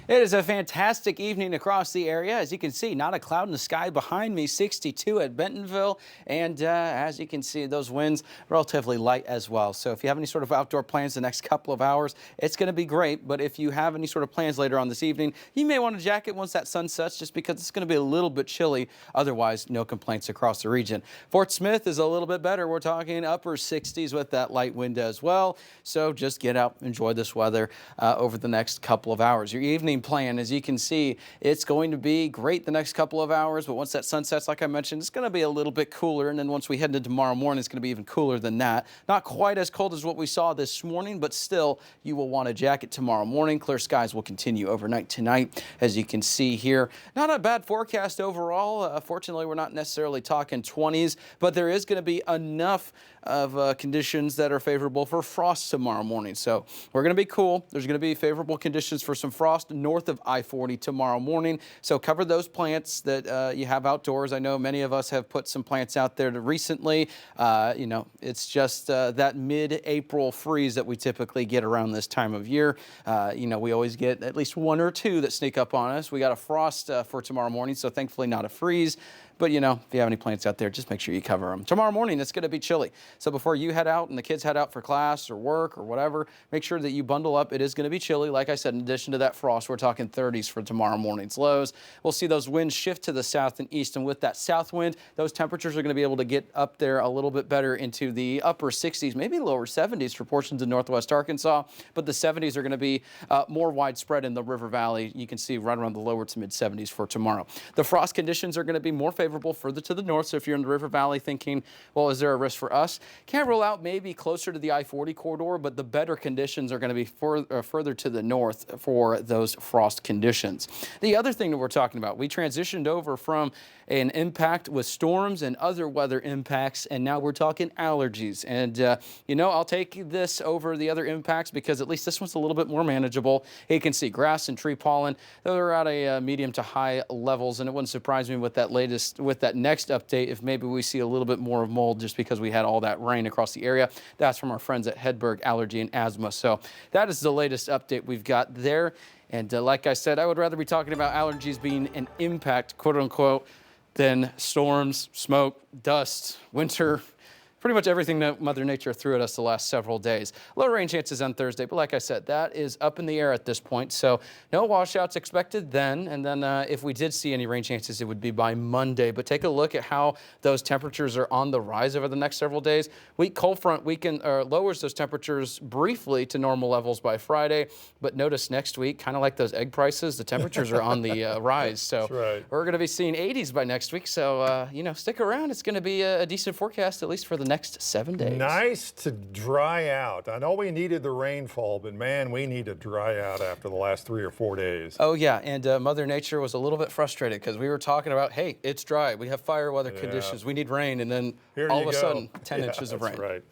It is a fantastic evening across the area. As you can see, not a cloud in the sky behind me, 62 at Bentonville. And as you can see, those winds relatively light as well. So if you have any sort of outdoor plans the next couple of hours, it's going to be great. But if you have any sort of plans later on this evening, you may want a jacket once that sun sets, just because it's going to be a little bit chilly. Otherwise, no complaints across the region. Fort Smith is a little bit better. We're talking upper 60s with that light wind as well. So just get out, enjoy this weather over the next couple of hours. Your evening plan, as you can see, it's going to be great the next couple of hours, but once that sun sets, like I mentioned, it's going to be a little bit cooler, and then once we head into tomorrow morning, it's going to be even cooler than that. Not quite as cold as what we saw this morning, but still, you will want a jacket tomorrow morning. Clear skies will continue overnight tonight, as you can see here. Not a bad forecast overall. Fortunately, we're not necessarily talking 20s, but there is going to be enough of conditions that are favorable for frost tomorrow morning. So we're going to be cool. There's going to be favorable conditions for some frost north of I-40 tomorrow morning. So cover those plants that you have outdoors. I know many of us have put some plants out there recently. It's just that mid-April freeze that we typically get around this time of year. We always get at least one or two that sneak up on us. We got a frost for tomorrow morning, so thankfully not a freeze. But, if you have any plants out there, just make sure you cover them. Tomorrow morning, it's going to be chilly. So before you head out and the kids head out for class or work or whatever, make sure that you bundle up. It is going to be chilly. Like I said, in addition to that frost, we're talking 30s for tomorrow morning's lows. We'll see those winds shift to the south and east. And with that south wind, those temperatures are going to be able to get up there a little bit better into the upper 60s, maybe lower 70s for portions of northwest Arkansas. But the 70s are going to be more widespread in the River Valley. You can see right around the lower to mid 70s for tomorrow. The frost conditions are going to be more favorable further to the north. So if you're in the River Valley thinking, well, is there a risk for us? Can't rule out maybe closer to the I-40 corridor, but the better conditions are going to be further to the north for those frost conditions. The other thing that we're talking about, we transitioned over from an impact with storms and other weather impacts, and now we're talking allergies. And, I'll take this over the other impacts because at least this one's a little bit more manageable. You can see grass and tree pollen. They're at a medium to high levels, and it wouldn't surprise me with that next update if maybe we see a little bit more of mold just because we had all that rain across the area. That's from our friends at Hedberg Allergy and Asthma. So that is the latest update we've got there. And like I said, I would rather be talking about allergies being an impact, quote unquote, than storms, smoke, dust, winter, pretty much everything that Mother Nature threw at us the last several days. Low rain chances on Thursday, but like I said, that is up in the air at this point. So no washouts expected then. And then if we did see any rain chances, it would be by Monday. But take a look at how those temperatures are on the rise over the next several days. Weak cold front lowers those temperatures briefly to normal levels by Friday. But notice next week, kind of like those egg prices, the temperatures are on the rise. So right. We're going to be seeing 80s by next week. So, stick around. It's going to be a decent forecast, at least for the next 7 days. Nice to dry out. I know we needed the rainfall, but man, we need to dry out after the last 3 or 4 days. Oh yeah, and Mother Nature was a little bit frustrated because we were talking about, hey, it's dry, we have fire weather conditions, we need rain, and then all of a sudden 10 inches of rain. Right.